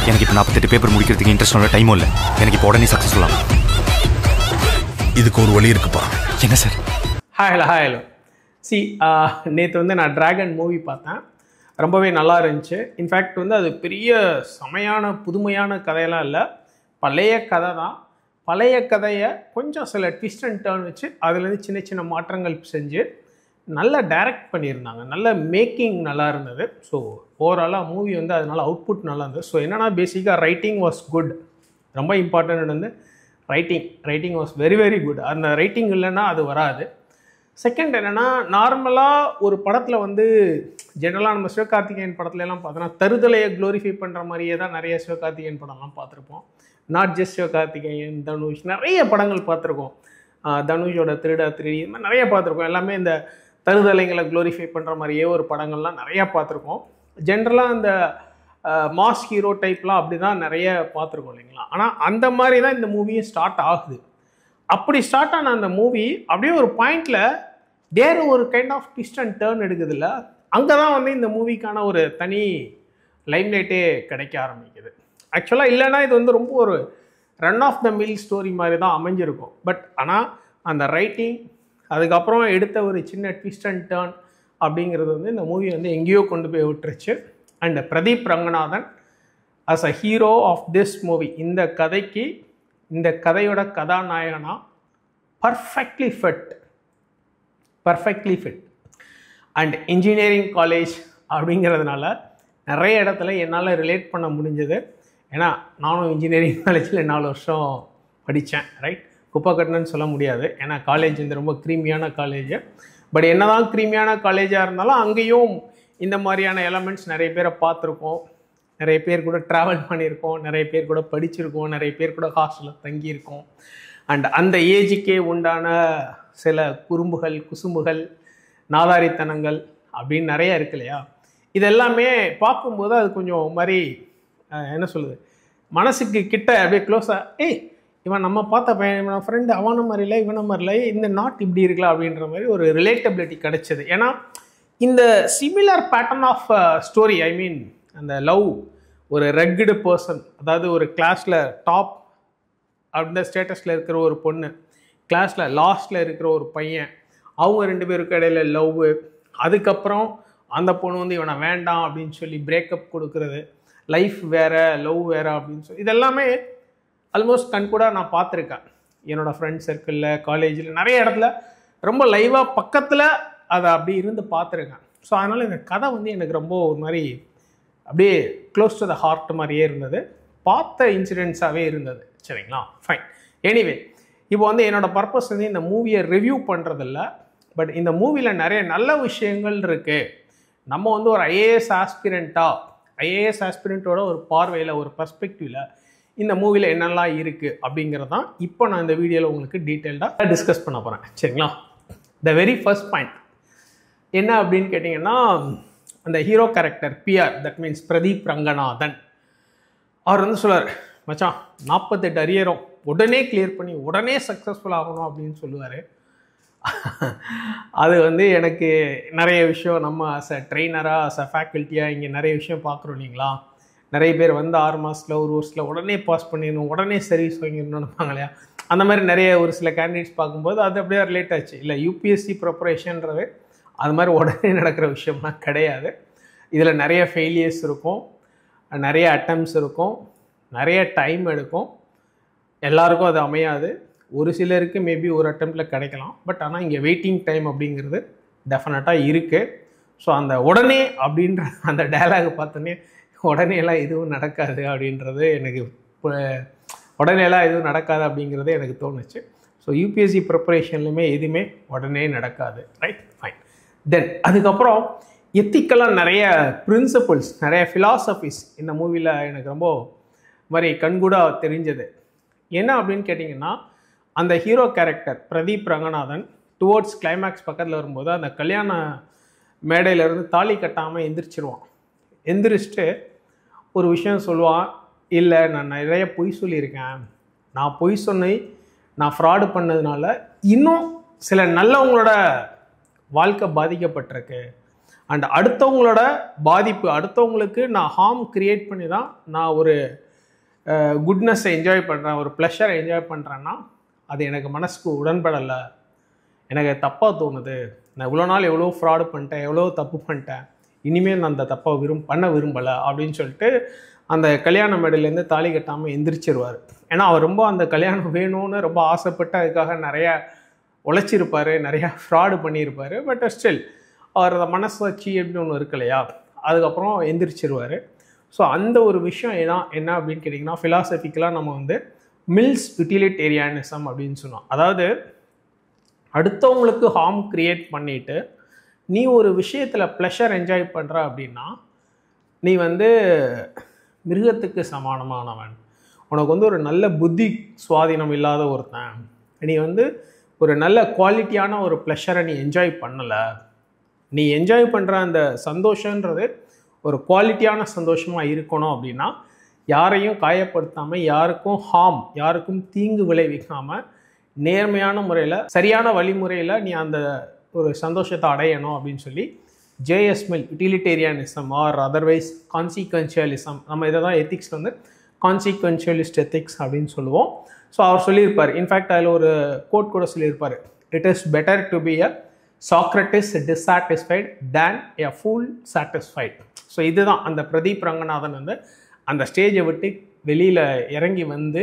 எனக்கு இப்போ 48 பேப்பர் முடிக்கிறதுக்கு இன்ட்ரெஸ்ட் டைமும் இல்லை. எனக்கு இப்போ உடனே சக்ஸஸ்ஃபுல் ஆகும். இதுக்கு ஒரு வழி இருக்குப்பா. என்ன சார்? ஹலோ நேற்று வந்து நான் டிராகன் மூவி பார்த்தேன். ரொம்பவே நல்லா இருந்துச்சு. இன்ஃபேக்ட் வந்து அது பெரிய செமையான புதுமையான கதையெல்லாம் இல்லை, பழைய கதை தான். பழைய கதையை கொஞ்சம் சில ட்விஸ்ட் அண்ட் டர்ன் வச்சு அதுலேருந்து சின்ன சின்ன மாற்றங்கள் செஞ்சு நல்லா டைரக்ட் பண்ணியிருந்தாங்க. நல்ல மேக்கிங் நல்லா இருந்தது. ஸோ ஓவராலாக மூவி வந்து அதனால் அவுட்புட் நல்லா இருந்தது. ஸோ என்னென்னா பேசிக்காக ரைட்டிங் வாஸ் குட். ரொம்ப இம்பார்ட்டன்ட் வந்து writing was very very good. அந்த ரைட்டிங் இல்லைன்னா அது வராது. செகண்ட் என்னென்னா, நார்மலாக ஒரு படத்தில் வந்து ஜென்ரலாக நம்ம சிவகார்த்திகேயன் படத்துலலாம் பார்த்தோன்னா தருதலையை க்ளோரிஃபை பண்ணுற மாதிரியே தான் நிறைய சிவகார்த்திகேயன் படம்லாம் பார்த்துருப்போம். நாட் ஜஸ்ட் சிவகார்த்திகேயன், தனுஷ், நிறைய படங்கள் பார்த்துருக்கோம். தனுஷோட திருடா திருடி இது மாதிரி நிறைய பார்த்துருக்கோம். எல்லாமே இந்த தருதலைங்களை க்ளோரிஃபை பண்ணுற மாதிரியே ஒரு படங்கள்லாம் நிறையா பார்த்துருக்கோம். ஜென்ரலாக இந்த மாஸ் ஹீரோ டைப்லாம் அப்படி தான் நிறைய பார்த்துருக்கோம் இல்லைங்களா. ஆனால் அந்த மாதிரி தான் இந்த மூவியும் ஸ்டார்ட் ஆகுது. அப்படி ஸ்டார்ட் ஆன அந்த மூவி அப்படியே ஒரு பாயிண்டில் வேறு ஒரு kind of twist and turn எடுக்குதுல்ல, அங்கே தான் வந்து இந்த மூவிக்கான ஒரு தனி லைம்லைட்டே கிடைக்க ஆரம்பிக்குது. ஆக்சுவலாக இல்லைன்னா இது வந்து ரொம்ப ஒரு run of the mill story மாதிரி தான் அமைஞ்சிருக்கும். பட் ஆனால் அந்த ரைட்டிங், அதுக்கப்புறம் எடுத்த ஒரு சின்ன ட்விஸ்ட் அண்ட் டர்ன் அப்படிங்கிறது வந்து இந்த மூவி வந்து எங்கேயோ கொண்டு போய் விட்டுருச்சு. And Pradeep Ranganathan as a hero of this movie, இந்த கதைக்கு, இந்த கதையோட கதாநாயகனா perfectly fit. And engineering college அப்படிங்கிறதுனால நிறைய இடத்துல என்னால் ரிலேட் பண்ண முடிஞ்சது. ஏன்னா நானும் இன்ஜினியரிங் காலேஜில் 4 வருஷம் படித்தேன். ரைட், குப்பை கட்டணுன்னு சொல்ல முடியாது, ஏன்னா காலேஜ் வந்து ரொம்ப க்ரீமியான காலேஜ். பட் என்ன தான் க்ரீமியான காலேஜாக இருந்தாலும் அங்கேயும் இந்த மாதிரியான எலமெண்ட்ஸ் நிறைய பேரை பார்த்துருக்கோம். நிறைய பேர் கூட ட்ராவல் பண்ணியிருக்கோம், நிறைய பேர் கூட படிச்சிருக்கோம், நிறைய பேர் கூட ஹாஸ்டலில் தங்கியிருக்கோம். அண்ட் அந்த ஏஜுக்கே உண்டான சில குறும்புகள், குசும்புகள், நாதாரித்தனங்கள் அப்படின்னு நிறையா இருக்கு இல்லையா. இதெல்லாமே பார்க்கும்போது அது கொஞ்சம் மாதிரி என்ன சொல்லுது, மனசுக்கு கிட்ட அப்படியே க்ளோஸாக, இவன் நம்ம பார்த்த பையன், இவன் ஃப்ரெண்டு, அவன மாதிரி இல்லை, இவனை மாதிரி இல்லை, இந்த நாட் இப்படி இருக்கலாம் அப்படின்ற மாதிரி ஒரு ரிலேட்டபிலிட்டி கிடைச்சது. ஏன்னா இந்த சிமிலர் பேட்டர்ன் ஆஃப் ஸ்டோரி, ஐ மீன் அந்த லவ், ஒரு ரெக்கடு பர்சன், அதாவது ஒரு கிளாஸில் டாப் அந்த ஸ்டேட்டஸில் இருக்கிற ஒரு பொண்ணு, கிளாஸில் லாஸ்ட்டில் இருக்கிற ஒரு பையன், அவங்க 2 பேருக்கு இடையில லவ், அதுக்கப்புறம் அந்த பொண்ணு வந்து இவனை வேண்டாம் அப்படின்னு சொல்லி பிரேக்கப் கொடுக்கறது, லைஃப் வேறு லவ் வேறு அப்படின்னு சொல்லி, இதெல்லாமே ஆல்மோஸ்ட் கண்கூடாக நான் பார்த்துருக்கேன். என்னோடய ஃப்ரெண்ட் சர்க்கிளில், காலேஜில், நிறைய இடத்துல ரொம்ப லைவாக பக்கத்தில் அதை அப்படி இருந்து பார்த்துருக்கேன். ஸோ அதனால் இந்த கதை வந்து எனக்கு ரொம்ப ஒரு மாதிரி அப்படியே க்ளோஸ் டு த ஹார்ட் மாதிரியே இருந்தது, பார்த்த இன்சிடென்ட்ஸாகவே இருந்தது. சரிங்களா, ஃபைன். எனிவே, இப்போ வந்து என்னோடய பர்பஸ் வந்து இந்த மூவியை ரிவ்யூ பண்ணுறதில்ல, பட் இந்த மூவியில் நிறைய நல்ல விஷயங்கள் இருக்குது. நம்ம வந்து ஒரு ஐஏஎஸ் ஆஸ்பிரண்ட்டோட ஒரு பார்வையில், ஒரு பர்ஸ்பெக்டிவில் இந்த மூவியில் என்னெல்லாம் இருக்குது அப்படிங்கிறது தான் இப்போ நான் இந்த வீடியோவில் உங்களுக்கு டீட்டெயில்டாக டிஸ்கஸ் பண்ண போகிறேன். சரிங்களா, த வெரி ஃபர்ஸ்ட் பாயிண்ட் என்ன அப்படின்னு கேட்டிங்கன்னா, அந்த hero character PR, that means Pradeep Ranganathan, அவர் வந்து சொல்லுவார், மச்சான் 48 அரியரும் உடனே கிளியர் பண்ணி உடனே சக்ஸஸ்ஃபுல் ஆகணும் அப்படின்னு சொல்லுவார். அது வந்து எனக்கு நிறைய விஷயம், நம்ம அஸ் அ ட்ரெயினராக, அஸ் அ ஃபேக்கல்ட்டியாக இங்கே நிறைய விஷயம் பார்க்குறோம் இல்லைங்களா. நிறைய பேர் வந்து 6 மாதத்தில், 1 வருஷத்தில் உடனே பாஸ் பண்ணிடணும், உடனே சர்வீஸ் வாங்கிடணும்னு நினைப்பாங்க இல்லையா. அந்த மாதிரி நிறைய ஒரு சில கேண்டிடேட்ஸ் பார்க்கும்போது அது அப்படியே ரிலேட் ஆச்சு. இல்லை, யூபிஎஸ்சி ப்ரிப்பரேஷன்றது அது மாதிரி உடனே நடக்கிற விஷயம்லாம் கிடையாது. இதில் நிறைய ஃபெயிலியர்ஸ் இருக்கும், நிறைய அட்டம்ப்ட்ஸ் இருக்கும், நிறைய டைம் எடுக்கும், எல்லாருக்கும் அது அமையாது. ஒரு சிலருக்கு மேபி ஒரு அட்டெம்ப்டில் கிடைக்கலாம், பட் ஆனால் இங்கே வெயிட்டிங் டைம் அப்படிங்கிறது டெஃபினட்டாக இருக்குது. ஸோ அந்த உடனே அப்படின்ற அந்த டயலாக் பார்த்தோன்னே உடனேலாம் எதுவும் நடக்காது அப்படின்றது எனக்கு, உடனேலாம் எதுவும் நடக்காது அப்படிங்கிறது எனக்கு தோணுச்சு. ஸோ யூபிஎஸ்சி ப்ரிப்பரேஷன்லையுமே எதுவுமே உடனே நடக்காது. Right, fine. தென் அதுக்கப்புறம் எத்திக்கலாக நிறைய பிரின்சிபிள்ஸ், நிறைய ஃபிலாசபிஸ் இந்த மூவியில் எனக்கு ரொம்ப மாதிரி கண்கூடாக தெரிஞ்சது. என்ன அப்படின்னு கேட்டிங்கன்னா, அந்த hero character Pradeep Ranganathan towards climax பக்கத்தில் வரும்போது அந்த கல்யாண மேடையிலேருந்து தாலி கட்டாமல் எந்திரிச்சிருவான். எந்திரிச்சிட்டு ஒரு விஷயம் சொல்லுவான், இல்லை நான் நிறைய பொய் சொல்லியிருக்கேன், நான் பொய் சொன்னி நான் ஃப்ராடு பண்ணதுனால இன்னும் சில நல்லவங்களோட வாழ்க்கை பாதிக்கப்பட்டிருக்கு, அண்ட் அடுத்தவங்களோட பாதிப்பு, அடுத்தவங்களுக்கு நான் ஹார்ம் க்ரியேட் பண்ணி தான் நான் ஒரு குட்னஸை என்ஜாய் பண்ணுறேன், ஒரு ப்ளஷரை என்ஜாய் பண்ணுறேன்னா அது எனக்கு மனசுக்கு உடன்படலை, எனக்கு தப்பாக தோணுது, நான் இவ்வளோ நாள் எவ்வளோ ஃப்ராடு பண்ணிட்டேன், எவ்வளோ தப்பு பண்ணிட்டேன், இனிமேல் நான் அந்த தப்பை பண்ண விரும்பலை அப்படின்னு சொல்லிட்டு அந்த கல்யாண மேடையிலேருந்து தாலி கட்டாமல் எந்திரிச்சிருவார். ஏன்னா அவர் ரொம்ப அந்த கல்யாணம் வேணும்னு ரொம்ப ஆசைப்பட்டு அதுக்காக நிறையா உழைச்சிருப்பார், நிறையா ஃப்ராடு பண்ணியிருப்பார். பட் ஸ்டில் அவர் அந்த மனசாட்சி அப்படின்னு ஒன்று இருக்கு இல்லையா, அதுக்கப்புறம் எந்திரிச்சிருவார். ஸோ அந்த ஒரு விஷயம் என்ன அப்படின்னு கேட்டிங்கன்னா, ஃபிலாசபிக்கலாக நம்ம வந்து மில்ஸ் யூட்டிலிட்டேரியானிசம் அப்படின்னு சொன்னோம். அதாவது அடுத்தவங்களுக்கு ஹார்ம் க்ரியேட் பண்ணிவிட்டு நீ ஒரு விஷயத்தில் ப்ளஷர் என்ஜாய் பண்ணுற அப்படின்னா நீ வந்து மிருகத்துக்கு சமானமானவன், உனக்கு வந்து ஒரு நல்ல புத்தி சுவாதீனம் இல்லாத ஒருத்தன், நீ வந்து ஒரு நல்ல குவாலிட்டியான ஒரு ப்ளஷரை நீ என்ஜாய் பண்ணலை, நீ என்ஜாய் பண்ணுற அந்த சந்தோஷன்றது ஒரு குவாலிட்டியான சந்தோஷமாக இருக்கணும் அப்படின்னா யாரையும் காயப்படுத்தாமல், யாருக்கும் தீங்கு விளைவிக்காமல் நேர்மையான முறையில் சரியான வழிமுறையில் நீ அந்த ஒரு சந்தோஷத்தை அடையணும் அப்படின்னு சொல்லி ஜேஎஸ் மில் யூட்டிலிட்டேரியானிசம் ஆர் அதர்வைஸ் கான்சிக்வென்ஷியலிசம், நம்ம இதை தான் எத்திக்ஸ் வந்து கான்சிக்வென்ஷியலிஸ்ட் எத்திக்ஸ் அப்படின்னு சொல்லுவோம். ஸோ அவர் சொல்லியிருப்பார், இன்ஃபேக்ட் அதில் ஒரு கோட் கூட சொல்லியிருப்பார், it is better to be a Socrates dissatisfied than a fool satisfied. So இதுதான் அந்த பிரதீப் ரங்கநாதன் வந்து அந்த ஸ்டேஜை விட்டு வெளியில் இறங்கி வந்து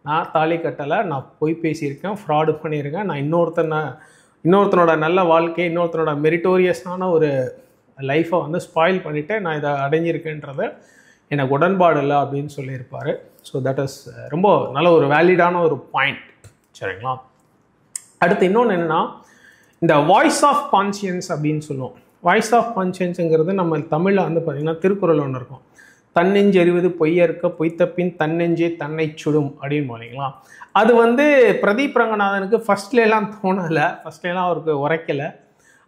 நான் தாலி கட்டலை, நான் பொய் பேசியிருக்கேன், ஃப்ராடு பண்ணியிருக்கேன், நான் இன்னொருத்தனோட நல்ல வாழ்க்கை, இன்னொருத்தனோட மெரிட்டோரியஸான ஒரு லைஃப்பை வந்து ஸ்பாயில் பண்ணிவிட்டு நான் இதை அடைஞ்சிருக்கேன்றது எனக்கு உடன்பாடு இல்லை அப்படின்னு சொல்லியிருப்பார். ஸோ தட் இஸ் ரொம்ப நல்ல ஒரு வேலிடான ஒரு பாயிண்ட். சரிங்களா? அடுத்து இன்னொன்று என்னென்னா, இந்த வாய்ஸ் ஆஃப் கான்சியன்ஸ் அப்படின்னு சொல்லுவோம். வாய்ஸ் ஆஃப் கான்சியன்ஸுங்கிறது நம்ம தமிழில் வந்து பார்த்திங்கன்னா திருக்குறள் ஒன்று இருக்கும், தன்னெஞ்செறிவது பொய்யற்க பொய்த்தப்பின் தன்னெஞ்சே தன்னை சுடும் அப்படின்னு போனீங்களா. அது வந்து பிரதீப் ரங்கநாதனுக்கு ஃபஸ்ட்லாம் தோணலை, ஃபஸ்ட்லாம் அவருக்கு உரைக்கலை.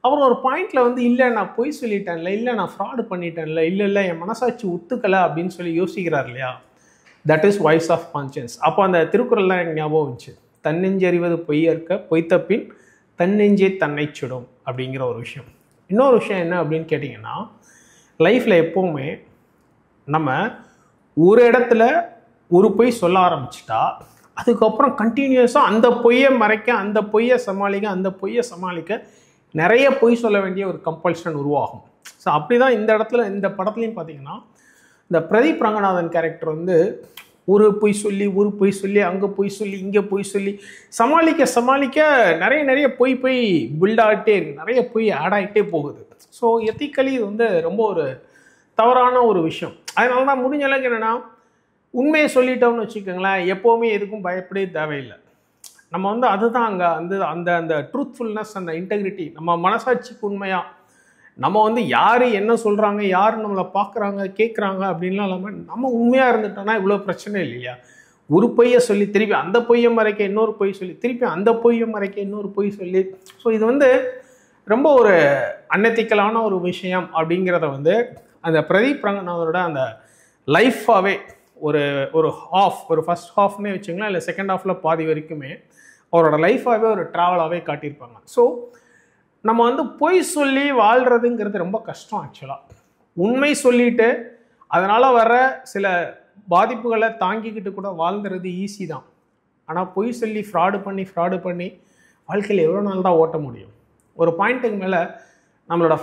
அப்புறம் ஒரு பாயிண்டில் வந்து இல்லை நான் பொய் சொல்லிட்டேன்ல, இல்லை நான் ஃப்ராடு பண்ணிட்டேன்ல, இல்லை என் மனசாட்சி ஒத்துக்கலை அப்படின்னு சொல்லி யோசிக்கிறார் இல்லையா, that is voice of conscience. அப்போ அந்த திருக்குறள்லாம் எனக்கு ஞாபகம் வந்துச்சு, தன்னெஞ்செறிவது பொய்யற்க பொய்த்தப்பின் தன்னெஞ்சே தன்னை சுடும் அப்படிங்கிற ஒரு விஷயம். இன்னொரு விஷயம் என்ன அப்படின்னு கேட்டிங்கன்னா, லைஃப்பில் எப்போவுமே நம்ம ஒரு இடத்துல ஒரு பொய் சொல்ல ஆரம்பிச்சிட்டா அதுக்கப்புறம் கண்டினியூஸாக அந்த பொய்யை மறைக்க, அந்த பொய்யை சமாளிக்க நிறைய பொய் சொல்ல வேண்டிய ஒரு கம்பல்ஷன் உருவாகும். ஸோ அப்படி தான் இந்த படத்துலையும் பார்த்தீங்கன்னா இந்த பிரதீப் ரங்கநாதன் கேரக்டர் வந்து ஒரு பொய் சொல்லி அங்கே பொய் சொல்லி இங்கே பொய் சொல்லி சமாளிக்க நிறைய பொய் பில்ட் ஆகிட்டே இருக்கு, நிறைய பொய் ஆட் ஆகிட்டே போகுது. ஸோ எத்திக்கலி இது வந்து ரொம்ப ஒரு தவறான ஒரு விஷயம். அதனால தான் முடிஞ்ச அளவுக்கு என்னென்னா, உண்மையை சொல்லிட்டோம்னு வச்சுக்கோங்களேன், எப்போவுமே எதுக்கும் பயப்படவே தேவையில்லை. நம்ம வந்து அதுதான் அங்கே அந்த ட்ரூத்ஃபுல்னஸ், அந்த இன்டெகிரிட்டி, நம்ம மனசாட்சிக்கு உண்மையாக நம்ம வந்து யார் என்ன சொல்கிறாங்க, யார் நம்மளை பார்க்குறாங்க கேட்குறாங்க அப்படின்லாம் இல்லாமல் நம்ம உண்மையாக இருந்துட்டோம்னா இவ்வளோ பிரச்சனை இல்லையா. ஒரு பொய்யை சொல்லி திருப்பி அந்த பொய்யை மறைக்க இன்னொரு பொய் சொல்லி, திருப்பி அந்த பொய்யை மறைக்க இன்னொரு பொய் சொல்லி, ஸோ இது வந்து ரொம்ப ஒரு அன்எத்திக்கலான ஒரு விஷயம் அப்படிங்கிறத வந்து அந்த பிரதீப் ரங்கநாதனோட அந்த லைஃபாகவே ஒரு ஃபர்ஸ்ட் ஹாஃப்னே வச்சுங்களேன், இல்லை செகண்ட் ஹாஃபில் பாதி வரைக்குமே அவரோட லைஃபாகவே ஒரு ட்ராவலாகவே காட்டியிருப்பாங்க. ஸோ நம்ம வந்து பொய் சொல்லி வாழ்கிறதுங்கிறது ரொம்ப கஷ்டம். ஆக்சுவலாக உண்மை சொல்லிட்டு அதனால் வர சில பாதிப்புகளை தாங்கிக்கிட்டு கூட வாழ்ந்துறது ஈஸி தான். ஆனால் பொய் சொல்லி ஃப்ராடு பண்ணி வாழ்க்கையில் எவ்வளோ நாள் தான் ஓட்ட முடியும்? ஒரு பாயிண்ட்டுக்கு மேலே நம்மளோட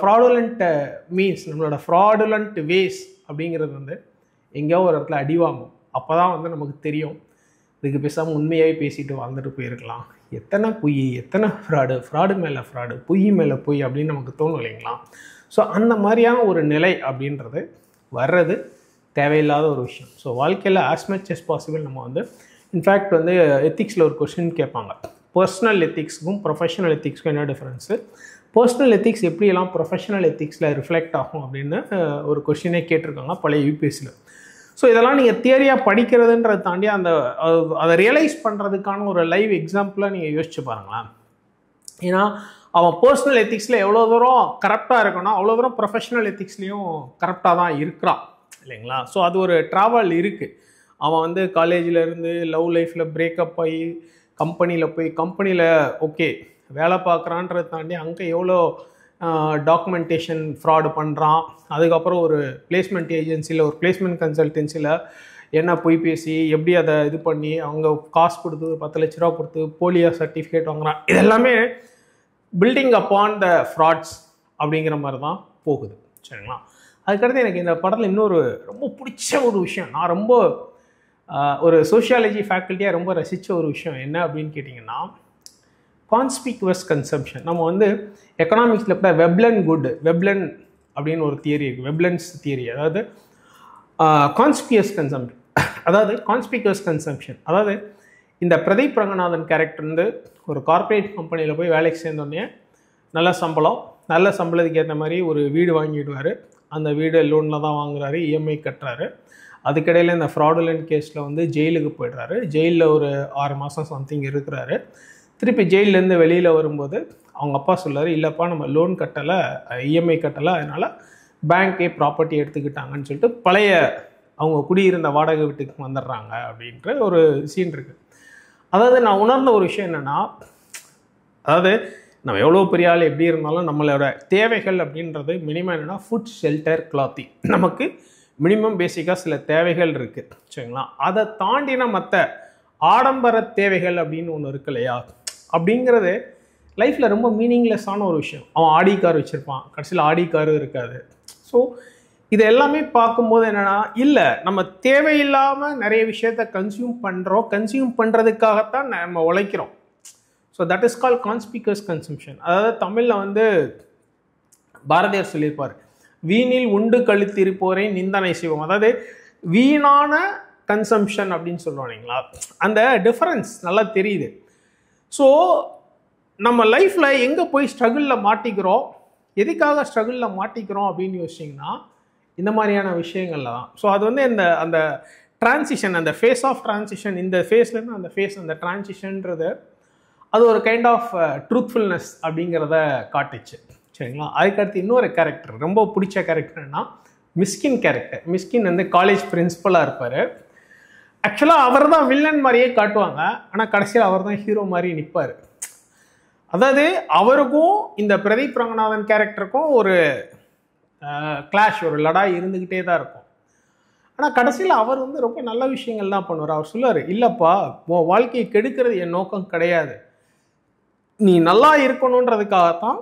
ஃப்ராடுலண்ட் வேஸ் அப்படிங்கிறது வந்து எங்கேயோ ஒரு இடத்துல அடி வாங்கும். அப்போ தான் வந்து நமக்கு தெரியும், இதுக்கு பேசாமல் உண்மையாகவே பேசிட்டு வாழ்ந்துட்டு போயிருக்கலாம். எத்தனை பொய், எத்தனை ஃப்ராடு மேலே ஃப்ராடு, பொய் மேலே பொய் அப்படின்னு நமக்கு தோணும் இல்லைங்களா. ஸோ அந்த மாதிரியான ஒரு நிலை அப்படின்றது வர்றது தேவையில்லாத ஒரு விஷயம். ஸோ வாழ்க்கையில் ஆஸ் மச் as பாசிபிள் நம்ம வந்து இன்ஃபேக்ட் வந்து எத்திக்ஸில் ஒரு கொஸ்டின் கேட்பாங்க, பர்சனல் எத்திக்ஸுக்கும் ப்ரொஃபஷனல் எத்திக்ஸுக்கும் என்ன டிஃப்ரென்ஸு, பர்சனல் எத்திக்ஸ் எப்படியெல்லாம் ப்ரொஃபஷனல் எத்திக்ஸில் ரிஃப்ளெக்ட் ஆகும் அப்படின்னு ஒரு கொஸ்டினே கேட்டிருக்காங்க பழைய யூபிஎஸ்சியில். ஸோ இதெல்லாம் நீங்கள் தியரியாக படிக்கிறதுன்றதை தாண்டி அதை ரியலைஸ் பண்ணுறதுக்கான ஒரு லைவ் எக்ஸாம்பிளாக நீங்கள் யோசிச்சு பாருங்களேன். ஏன்னா அவன் பர்சனல் எத்திக்ஸில் எவ்வளோ தூரம் கரெக்டாக இருக்கணும், அவ்வளோ தூரம் ப்ரொஃபஷனல் எத்திக்ஸ்லேயும் கரெக்டாக தான் இருக்கிறான் இல்லைங்களா. ஸோ அது ஒரு ட்ராவல் இருக்குது. அவன் வந்து காலேஜிலேருந்து லவ் லைஃப்பில் பிரேக்கப் ஆகி கம்பெனியில் ஓகே வேலை பார்க்குறான்றதை தாண்டி அங்கே எவ்வளோ டாக்குமெண்டேஷன் ஃப்ராடு பண்ணுறான், அதுக்கப்புறம் ஒரு பிளேஸ்மெண்ட் ஏஜென்சியில் ஒரு பிளேஸ்மெண்ட் கன்சல்டன்சியில் என்ன போய் பேசி எப்படி அதை இது பண்ணி அவங்க காசு கொடுத்து 10 லட்ச ரூபா கொடுத்து போலியாக சர்டிஃபிகேட் வாங்குறான். இதெல்லாமே பில்டிங் அப்பான் த ஃப்ராட்ஸ் அப்படிங்கிற மாதிரி தான் போகுது. சரிங்களா? அதுக்கடுத்து எனக்கு இந்த படத்தில் இன்னொரு ரொம்ப பிடிச்ச ஒரு விஷயம், நான் ரொம்ப ஒரு சோஷியாலஜி ஃபேக்கல்ட்டியாக ரொம்ப ரசித்த ஒரு விஷயம் என்ன அப்படின்னு கேட்டிங்கன்னா, கான்ஸ்பிக்வஸ் கன்சம்ஷன். நம்ம வந்து எக்கனாமிக்ஸில் இப்போ வெப்லன் குட், வெப்லன் அப்படின்னு ஒரு தியரி இருக்குது, வெப்லன்ஸ் தியரி. அதாவது கான்ஸ்பியஸ் கன்சம்ஷன், அதாவது கான்ஸ்பிக்வஸ் கன்சம்ஷன். அதாவது இந்த பிரதீப் ரங்கநாதன் கேரக்டர் வந்து ஒரு கார்ப்பரேட் கம்பெனியில் போய் வேலைக்கு சேர்ந்தோடனே நல்ல சம்பளம், நல்ல சம்பளத்துக்கு ஏற்ற மாதிரி ஒரு வீடு வாங்கிடுவார். அந்த வீடு லோனில் தான் வாங்குறாரு, இஎம்ஐ கட்டுறாரு. அதுக்கிடையில் இந்த ஃப்ராடுலண்ட் கேஸில் வந்து ஜெயிலுக்கு போய்ட்றாரு. ஜெயிலில் ஒரு 6 மாதம் சம்திங் இருக்கிறாரு. திருப்பி ஜெயிலேருந்து வெளியில் வரும்போது அவங்க அப்பா சொல்கிறார், இல்லைப்பா நம்ம லோன் கட்டலை, இஎம்ஐ கட்டலை, அதனால் பேங்க்கே ப்ராப்பர்ட்டி எடுத்துக்கிட்டாங்கன்னு சொல்லிட்டு பழைய அவங்க குடியிருந்த வாடகை வீட்டுக்கு வந்துடுறாங்க அப்படின்ற ஒரு சீன் இருக்குது. அதாவது நான் உணர்ந்த ஒரு விஷயம் என்னென்னா, அதாவது நம்ம எவ்வளோ பெரிய ஆள் எப்படி இருந்தாலும் நம்மளோட தேவைகள் அப்படின்றது மினிமம் என்னென்னா ஃபுட், ஷெல்டர், கிளாத்திங். நமக்கு மினிமம் பேசிக்காக சில தேவைகள் இருக்குது. சரிங்களா? அதை தாண்டின மற்ற ஆடம்பர தேவைகள் அப்படின்னு ஒன்று இருக்கு இல்லையா, அப்படிங்கிறது லைஃப்பில் ரொம்ப மீனிங்லெஸ்ஸான ஒரு விஷயம். அவன் ஆடி கார் வச்சுருப்பான், கடைசியில் ஆடி காரும் இருக்காது. ஸோ இது எல்லாமே பார்க்கும்போது என்னென்னா, இல்லை நம்ம தேவையில்லாமல் நிறைய விஷயத்த கன்சியூம் பண்ணுறோம், கன்சியூம் பண்ணுறதுக்காகத்தான் நம்ம உழைக்கிறோம். So that is call conspicuous consumption. அதாவது தமிழில் வந்து பாரதியார் சொல்லியிருப்பார், வீணில் உண்டு கழித்திருப்போரை நிந்தனை செய்வோம். அதாவது வீணான கன்சம்ஷன் அப்படின்னு சொல்லுவோம் இல்லைங்களா, அந்த டிஃபரன்ஸ் நல்லா தெரியுது. ஸோ நம்ம லைஃப்பில் எங்கே போய் ஸ்ட்ரகிளில் மாட்டிக்கிறோம், எதுக்காக ஸ்ட்ரகிளில் மாட்டிக்கிறோம் அப்படின்னு யோசிச்சிங்கன்னா இந்த மாதிரியான விஷயங்கள்ல தான். ஸோ அது வந்து அந்த டிரான்சிஷன், அந்த ஃபேஸ் ஆஃப் டிரான்சிஷன், இந்த ஃபேஸ்லேருந்து அந்த ஃபேஸ், அந்த டிரான்சிஷன்றது அது ஒரு கைண்ட் ஆஃப் ட்ரூத்ஃபுல்னஸ் அப்படிங்கிறத காட்டுச்சு. சரிங்களா? அதுக்கடுத்து இன்னொரு கேரக்டர் ரொம்ப பிடிச்ச கேரக்டர்னா மிஸ்கின் கேரக்டர். மிஸ்கின் வந்து காலேஜ் பிரின்சிபலாக இருப்பார். ஆக்சுவலாக அவர் தான் வில்லன் மாதிரியே காட்டுவாங்க, ஆனால் கடைசியில் அவர் தான் ஹீரோ மாதிரி நிற்பார். அதாவது அவருக்கும் இந்த பிரதீப் ரங்கநாதன் கேரக்டருக்கும் ஒரு கிளாஷ், ஒரு லடாய் இருந்துக்கிட்டே தான் இருக்கும். ஆனால் கடைசியில் அவர் வந்து ரொம்ப நல்ல விஷயங்கள் தான் பண்ணுவார். அவர் சொல்லுவார், இல்லைப்பா உன் வாழ்க்கையை கெடுக்கிறது என் நோக்கம் கிடையாது, நீ நல்லா இருக்கணுன்றதுக்காகத்தான்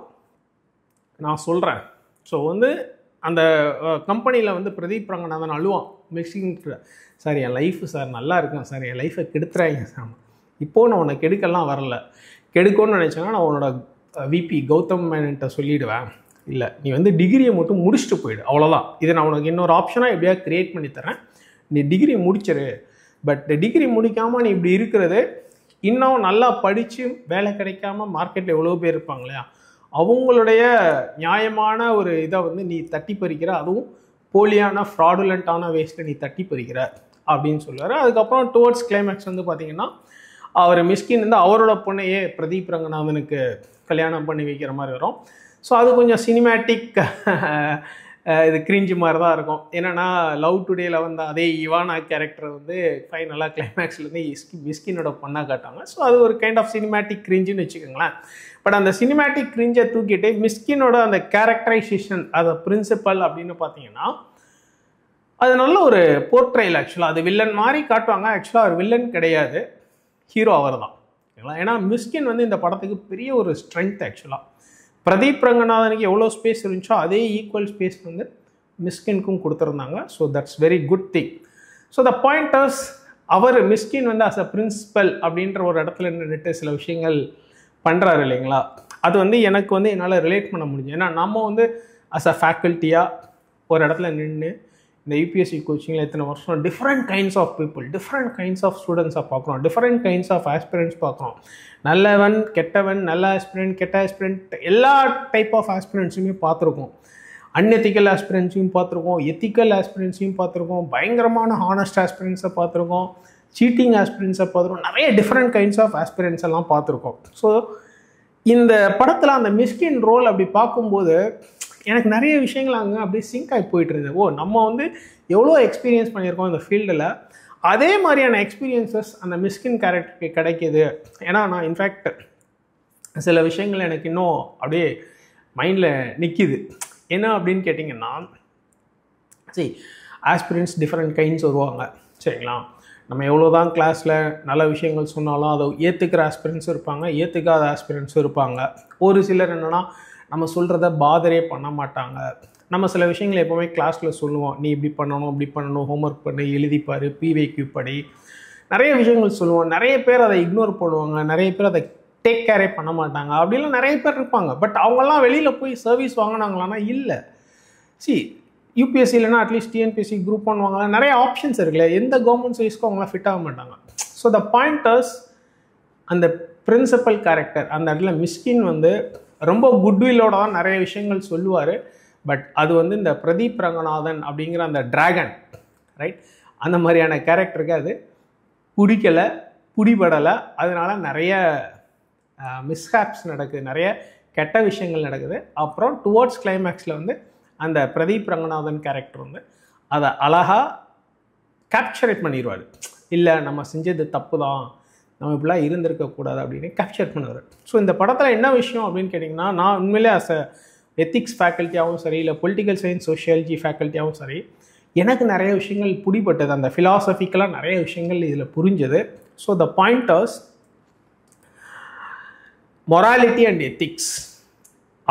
நான் சொல்கிறேன். ஸோ வந்து அந்த கம்பெனியில் வந்து பிரதீப் ரங்கநாதன் அழுவான் மிக்சிங், சார் என் லைஃபு சார் நல்லா இருக்கேன் சார், என் லைஃப்பை கெடுத்துறாங்க சார், இப்போது நான் உன்னை கெடுக்கலாம் வரல, கெடுக்கணும்னு நினச்சேன்னா நான் உன்னோட விபி கௌதம் மேனன்ட்ட சொல்லிவிடுவேன், இல்லை நீ வந்து டிகிரியை மட்டும் முடிச்சுட்டு போயிடு, அவ்வளோதான், இதை நான் உனக்கு இன்னொரு ஆப்ஷனாக எப்படியாவது க்ரியேட் பண்ணி தரேன், நீ டிகிரி முடிச்சிரு. பட் டிகிரி முடிக்காமல் நீ இப்படி இருக்கிறது, இன்னும் நல்லா படித்து வேலை கிடைக்காம மார்க்கெட்டில் எவ்வளோ பேர் இருப்பாங்க இல்லையா, அவங்களுடைய நியாயமான ஒரு இதை வந்து நீ தட்டி பறிக்கிற, அதுவும் போலியான ஃப்ராடுலண்ட்டான வேஸ்ட்டில் நீ தட்டி பறிக்கிற அப்படின்னு சொல்லுவார். அதுக்கப்புறம் டுவர்ட்ஸ் கிளைமேக்ஸ் வந்து பார்த்திங்கன்னா அவர் மிஸ்கின் வந்து அவரோட பொண்ணையே பிரதீப் ரங்கநாதனுக்கு கல்யாணம் பண்ணி வைக்கிற மாதிரி வரும். ஸோ அது கொஞ்சம் சினிமேட்டிக் இது கிரிஞ்சு மாதிரி தான் இருக்கும். என்னென்னா லவ் டுடேயில் வந்து அதே இவானா கேரக்டர் வந்து ஃபைனலாக கிளைமேக்ஸ்லேருந்து மிஸ்கினோட பொண்ணாக காட்டாங்க. ஸோ அது ஒரு கைண்ட் ஆஃப் சினிமேட்டிக் கிரிஞ்சுன்னு வச்சுக்கோங்களேன். பட் அந்த சினிமேட்டிக் கிரிஞ்சை தூக்கிட்டு மிஸ்கினோட அந்த கேரக்டரைசேஷன், அது பிரின்சிபல் அப்படின்னு பார்த்தீங்கன்னா அது நல்ல ஒரு போர்ட்ரைல். ஆக்சுவலாக அது வில்லன் மாதிரி காட்டுவாங்க, ஆக்சுவலாக அவர் வில்லன் கிடையாது, ஹீரோ அவர் தான். ஏன்னா மிஸ்கின் வந்து இந்த படத்துக்கு பெரிய ஒரு ஸ்ட்ரென்த். ஆக்சுவலாக பிரதீப் ரங்கநாதனுக்கு எவ்வளோ ஸ்பேஸ் இருந்துச்சோ அதே ஈக்குவல் ஸ்பேஸ் வந்து மிஸ்கின்க்கும் கொடுத்துருந்தாங்க. So that's very good thing. So the pointers, அவர் மிஸ்கின் வந்து அஸ் அ பிரின்சிபல் அப்படின்ற ஒரு இடத்துல நின்றுட்டு சில விஷயங்கள் பண்ணுறாரு இல்லைங்களா, அது வந்து எனக்கு வந்து என்னால் ரிலேட் பண்ண முடியும். ஏன்னா நம்ம வந்து அஸ் அ ஃபேக்கல்ட்டியாக ஒரு இடத்துல நின்று இந்த யூபிஎஸ்சி கோச்சிங்கில் எத்தனை வருஷம் different kinds of people, different kinds of ஸ்டூடெண்ட்ஸை பார்க்குறோம், டிஃப்ரெண்ட் கைண்ட்ஸ் ஆஃப் ஆஸ்பிரண்ட்ஸ் பார்க்குறோம். நல்லவன் கெட்டவன், நல்ல ஆஸ்பிரண்ட் கெட்ட ஆஸ்பிரண்ட், எல்லா டைப் ஆஃப் ஆஸ்பிரண்ட்ஸுமே பார்த்துருக்கோம். அன்எத்திக்கல் ஆஸ்பிரண்ட்ஸையும் பார்த்துருக்கோம், எத்திக்கல் ஆஸ்பிரண்ட்ஸையும் பார்த்துருக்கோம், பயங்கரமான ஹானஸ்ட் ஆஸ்பிரண்ட்ஸை பார்த்துருக்கோம், சீட்டிங் ஆஸ்பிரண்ட்ஸை பார்த்துருக்கோம், நிறைய டிஃப்ரெண்ட் கைண்ட்ஸ் ஆஃப் ஆஸ்பிரண்ட்ஸ் எல்லாம் பார்த்துருக்கோம். ஸோ இந்த படத்தில் அந்த மிஸ்கின் ரோல் அப்படி பார்க்கும்போது எனக்கு நிறைய விஷயங்கள் அங்கே அப்படியே சிங்க் ஆகி போயிட்டு இருந்தது. ஓ, நம்ம வந்து எவ்வளோ எக்ஸ்பீரியன்ஸ் பண்ணியிருக்கோம் இந்த ஃபீல்டில், அதே மாதிரியான எக்ஸ்பீரியன்ஸஸ் அந்த மிஸ்கின் கேரக்டருக்கு கிடைக்கிது. ஏன்னா நான் இன்ஃபேக்ட் சில விஷயங்கள் எனக்கு இன்னும் அப்படியே மைண்டில் நிற்கிது. என்ன அப்படின்னு கேட்டிங்கன்னா, சரி ஆஸ்பிரன்ஸ் டிஃப்ரெண்ட் கைண்ட்ஸ் வருவாங்க சரிங்களா. நம்ம எவ்வளோ தான் கிளாஸில் நல்ல விஷயங்கள் சொன்னாலும் அதை ஏற்றுக்கிற ஆஸ்பிரன்ஸும் இருப்பாங்க, ஏற்றுக்காத ஆஸ்பிரன்ஸும் இருப்பாங்க. ஒரு சிலர் என்னென்னா நம்ம சொல்கிறத பாதரே பண்ண மாட்டாங்க. நம்ம சில விஷயங்களை எப்போவுமே கிளாஸில் சொல்லுவோம், நீ இப்படி பண்ணணும், ஹோம்ஒர்க் பண்ணி எழுதிப்பார், பிவைக்யூ படி, நிறைய விஷயங்கள் சொல்லுவோம். நிறைய பேர் அதை இக்னோர் பண்ணுவாங்க, நிறைய பேர் அதை டேக் கேரே பண்ண மாட்டாங்க. அப்படிலாம் நிறைய பேர் இருப்பாங்க. பட் அவங்கெல்லாம் வெளியில் போய் சர்வீஸ் வாங்கினாங்களான்னா இல்லை. யூபிஎஸ்சி இல்லைனா அட்லீஸ்ட் டிஎன்பிஎஸ்சி குரூப் ஒன் வாங்கலாம், நிறைய ஆப்ஷன்ஸ் இருக்குல்ல. எந்த கவர்மெண்ட் சர்வீஸ்க்கும் அவங்களாம் ஃபிட் ஆக மாட்டாங்க. ஸோ த பாயிண்டர்ஸ் அந்த பிரின்சிபல் கேரக்டர் அந்த இடத்துல மிஸ்கின் வந்து ரொம்ப குட்வில்லோட தான் நிறைய விஷயங்கள் சொல்லுவார். பட் அது வந்து இந்த பிரதீப் ரங்கநாதன் அப்படிங்கிற அந்த டிராகன் ரைட், அந்த மாதிரியான கேரக்டருக்கு அது பிடிபடலை. அதனால நிறைய மிஸ்ஹேப்ஸ் நடக்குது, நிறைய கெட்ட விஷயங்கள் நடக்குது. அப்புறம் டுவோர்ட்ஸ் கிளைமேக்ஸில் வந்து அந்த பிரதீப் ரங்கநாதன் கேரக்டர் வந்து அதை அழகாக கேப்சர் பண்ணிடுவார். இல்லை நம்ம செஞ்சது தப்பு தான், நம்ம இப்படிலாம் இருந்திருக்கக்கூடாது அப்படின்னு கேப்சர் பண்ணுவார். ஸோ இந்த படத்தில் என்ன விஷயம் அப்படின்னு கேட்டிங்கன்னா, நான் உண்மையிலே அஸ் அ எத்திக்ஸ் ஃபேக்கல்ட்டியாகவும் சரி, இல்லை பொலிட்டிக்கல் சயின்ஸ் சோஷியாலஜி ஃபேக்கல்ட்டியாகவும் சரி, எனக்கு நிறைய விஷயங்கள் பிடிப்பட்டது. அந்த ஃபிலாசபிக்கலாக நிறைய விஷயங்கள் இதில் புரிஞ்சது. So the pointers morality and ethics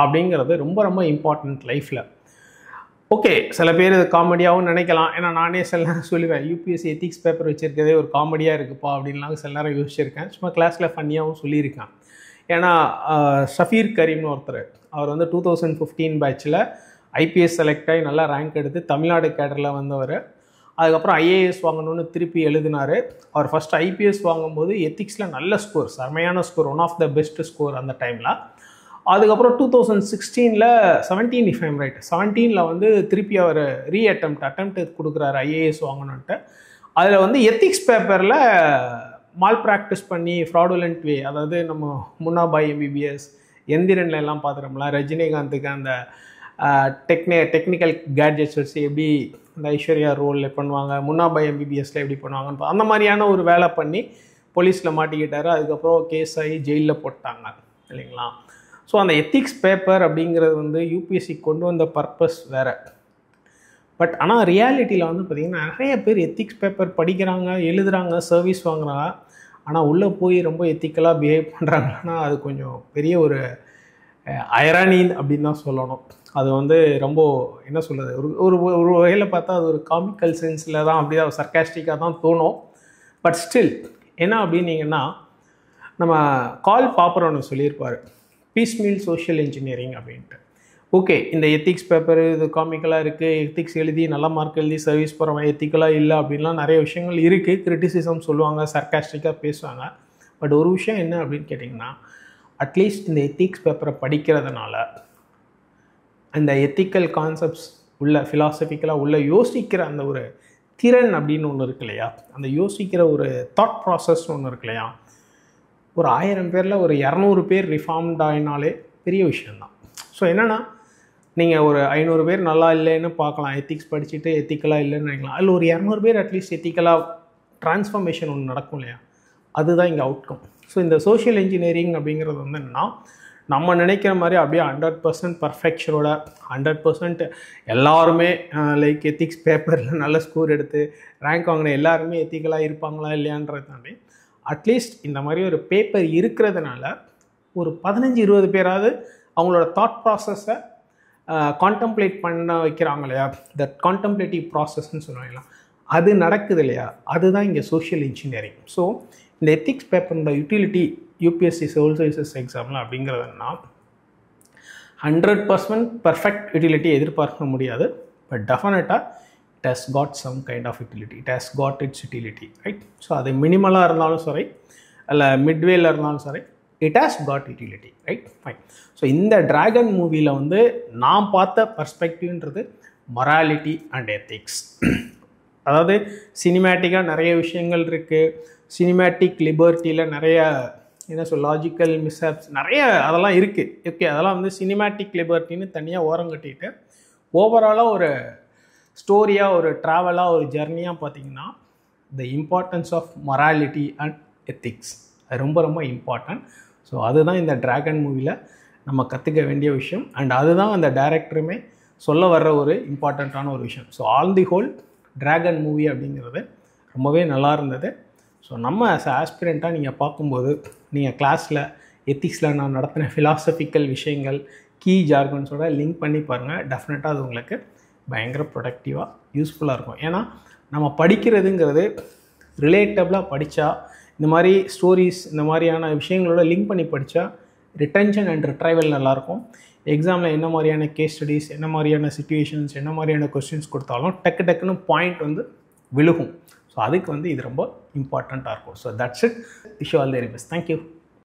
அப்படிங்கிறது ரொம்ப ரொம்ப இம்பார்ட்டண்ட் லைஃப்பில். ஓகே, சில பேர் இது காமெடியாகவும் நினைக்கலாம். ஏன்னா நானே சில நேரம் சொல்லுவேன், யூபிஎஸ்சி எத்திக்ஸ் பேப்பர் வச்சுருக்கதே ஒரு காமெடியாக இருக்குப்பா அப்படின்லாம் சில நேரம் யோசிச்சிருக்கேன். சும்மா கிளாஸில் ஃபன்னியாகவும் சொல்லியிருக்கேன். ஏன்னா ஷஃபீர் கரீம்னு ஒருத்தர், அவர் வந்து 2015 பேட்சில் ஐபிஎஸ் செலக்ட் ஆகி நல்லா ரேங்க் எடுத்து தமிழ்நாடு கேடரில் வந்தவர். அதுக்கப்புறம் ஐஏஎஸ் வாங்கணும்னு திருப்பி எழுதினார். அவர் ஃபஸ்ட் ஐபிஎஸ் வாங்கும்போது எத்திக்ஸில் நல்ல ஸ்கோர், செமையான score, one of the best score அந்த டைமில். அதுக்கப்புறம் 2016 17 இஃப் ஐம் ரைட் 17 வந்து திருப்பி அவர் அட்டெம்ப்ட் கொடுக்குறாரு ஐஏஎஸ் வாங்கணுன்ட்டு. அதில் வந்து எத்திக்ஸ் பேப்பரில் மால் ப்ராக்டிஸ் பண்ணி ஃப்ராடுலண்ட் வே, அதாவது நம்ம முன்னாபாய் எம்பிபிஎஸ் எந்திரன்ல எல்லாம் பார்த்துட்டோம்ல, ரஜினிகாந்துக்கு அந்த டெக்னிக்கல் கேட்ஜெட்ஸ் வச்சு எப்படி இந்த ஐஸ்வர்யா ரோலில் பண்ணுவாங்க, முன்னாபாய் எம்பிபிஎஸ்ல எப்படி பண்ணுவாங்கன்னு அந்த மாதிரியான ஒரு வேலை பண்ணி போலீஸில் மாட்டிக்கிட்டாரு. அதுக்கப்புறம் கேஸ் ஆகி ஜெயிலில் போட்டாங்க இல்லைங்களா. ஸோ அந்த எத்திக்ஸ் பேப்பர் அப்படிங்கிறது வந்து யூபிஎஸ்சி கொண்டு வந்த பர்பஸ் வேறு. பட் ஆனால் ரியாலிட்டியில் வந்து பார்த்திங்கன்னா நிறைய பேர் எத்திக்ஸ் பேப்பர் படிக்கிறாங்க, எழுதுகிறாங்க, சர்வீஸ் வாங்குறாங்க. ஆனால் உள்ளே போய் ரொம்ப எத்திக்கலாக பிஹேவ் பண்ணுறாங்கன்னா அது கொஞ்சம் பெரிய ஒரு ஐரானி அப்படின்னு தான் சொல்லணும். அது வந்து ரொம்ப என்ன சொல்கிறது, ஒரு ஒரு வகையில் பார்த்தா அது ஒரு காமிக்கல் சென்ஸில் தான், அப்படி தான் சர்க்காஸ்டிக்காக தான் தோணும். பட் ஸ்டில் என்ன அப்படின்னீங்கன்னா, நம்ம கால் பாப்பர் ஒன்று சொல்லியிருப்பார், பீஸ் மீல் சோஷியல் இன்ஜினியரிங் அப்படின்ட்டு. ஓகே, இந்த எத்திக்ஸ் பேப்பர் இது காமிக்கலாக இருக்குது, எத்திக்ஸ் எழுதி நல்ல மார்க் எழுதி சர்வீஸ் போகிறவன் எத்திக்கலாக இல்லை அப்படின்லாம் நிறைய விஷயங்கள் இருக்குது. கிரிட்டிசிசம் சொல்லுவாங்க, சர்க்காஸ்டிக்காக பேசுவாங்க. பட் ஒரு விஷயம் என்ன அப்படின்னு கேட்டிங்கன்னா, அட்லீஸ்ட் இந்த எத்திக்ஸ் பேப்பரை படிக்கிறதுனால அந்த எத்திக்கல் கான்செப்ட்ஸ் உள்ள ஃபிலாசபிக்கலாக உள்ள யோசிக்கிற அந்த ஒரு திறன் அப்படின்னு ஒன்று இருக்கு இல்லையா, அந்த யோசிக்கிற ஒரு தாட் ப்ராசஸ்ன்னு ஒன்று இருக்கு இல்லையா, ஒரு 1000 பேரில் ஒரு 200 பேர் ரிஃபார்ம்ட் ஆகினாலே பெரிய விஷயந்தான். ஸோ என்னென்னா, நீங்கள் ஒரு 500 பேர் நல்லா இல்லைன்னு பார்க்கலாம், எத்திக்ஸ் படிச்சுட்டு எத்திக்கலாக இல்லைன்னு நினைக்கலாம். அதில் ஒரு 200 பேர் அட்லீஸ்ட் எத்திக்கலாக ட்ரான்ஸ்ஃபர்மேஷன் ஒன்று நடக்கும் இல்லையா, அதுதான் இங்கே அவுட்கம். ஸோ இந்த சோஷியல் இன்ஜினியரிங் அப்படிங்கிறது வந்து என்னென்னா, நம்ம நினைக்கிற மாதிரி அப்படியே 100% பர்ஃபெக்ஷனோட 100% எல்லாருமே லைக் எத்திக்ஸ் பேப்பரில் நல்ல ஸ்கோர் எடுத்து ரேங்க் வாங்கின எல்லாருமே எத்திக்கலாக இருப்பாங்களா இல்லையான்றது தாண்டி, அட்லீஸ்ட் இந்த மாதிரி ஒரு பேப்பர் இருக்கிறதுனால ஒரு 15-20 பேராவது அவங்களோட தாட் ப்ராசஸை கான்டம்ப்ளேட் பண்ண வைக்கிறாங்க இல்லையா, தட் கான்டம்ப்ளேட்டிவ் ப்ராசஸ்ன்னு சொல்லுவாங்களா, அது நடக்குது இல்லையா, அதுதான் இங்கே சோஷியல் இன்ஜினியரிங். ஸோ இந்த எத்திக்ஸ் பேப்பரோட யூட்டிலிட்டி யூபிஎஸ்சி சிவில் சர்வீசஸ் எக்ஸாமில் அப்படிங்கிறதுனா 100% பர்ஃபெக்ட் யூட்டிலிட்டி எதிர்பார்க்க முடியாது. பட் டெஃபினட்டாக it has got some kind of utility, it has got its utility, right. So அது மினிமலாக இருந்தாலும் சரி, இல்லை மிட்வேல இருந்தாலும் சரி, it has got utility, right, fine. So இந்த டிராகன் மூவியில் வந்து நான் பார்த்த பர்ஸ்பெக்டிவ்ன்றது மொராலிட்டி அண்ட் எத்திக்ஸ். அதாவது சினிமேட்டிக்காக நிறைய விஷயங்கள் இருக்குது, சினிமேட்டிக் லிபர்ட்டியில் நிறைய என்ன லாஜிக்கல் மிஸ்ஹேப்ஸ் நிறைய அதெல்லாம் இருக்குது. ஓகே, அதெல்லாம் வந்து சினிமேட்டிக் லிபர்ட்டின்னு தனியாக ஓரம் கட்டிட்டு ஓவராலாக ஒரு ஸ்டோரியாக, ஒரு ட்ராவலாக, ஒரு ஜர்னியாக பார்த்திங்கன்னா the importance of morality and ethics அது ரொம்ப ரொம்ப இம்பார்ட்டன்ட். ஸோ அதுதான் இந்த டிராகன் மூவியில் நம்ம கற்றுக்க வேண்டிய விஷயம். அண்ட் அதுதான் அந்த டைரக்டருமே சொல்ல வர்ற ஒரு இம்பார்ட்டண்ட்டான ஒரு விஷயம். So all the whole dragon movie அப்படிங்கிறது ரொம்பவே நல்லா இருந்தது. ஸோ நம்ம ஆஸ் ஆஸ்பிரண்ட்டாக நீங்கள் பார்க்கும்போது நீங்கள் கிளாஸில் எத்திக்ஸில் நான் நடத்தின ஃபிலாசபிக்கல் விஷயங்கள் கீ ஜார்கன்ஸோட லிங்க் பண்ணி பாருங்கள். டெஃபினட்டாக அது உங்களுக்கு பயங்கர ப்ரொடக்டிவாக யூஸ்ஃபுல்லாக இருக்கும். ஏன்னா நம்ம படிக்கிறதுங்கிறது ரிலேட்டபிளாக படித்தா, இந்த மாதிரி ஸ்டோரிஸ் இந்த மாதிரியான விஷயங்களோட லிங்க் பண்ணி படித்தா ரிட்டென்ஷன் அண்ட் ரிட்ரைவல் நல்லாயிருக்கும். எக்ஸாமில் என்ன மாதிரியான கேஸ் ஸ்டடீஸ், என்ன மாதிரியான சிச்சுவேஷன்ஸ், என்ன மாதிரியான கொஸ்டின்ஸ் கொடுத்தாலும் டக்குன்னு பாயிண்ட் வந்து விழுகும். ஸோ அதுக்கு வந்து இது ரொம்ப இம்பார்ட்டண்ட்டாக இருக்கும். So that's it. Wish all the very best. Thank you.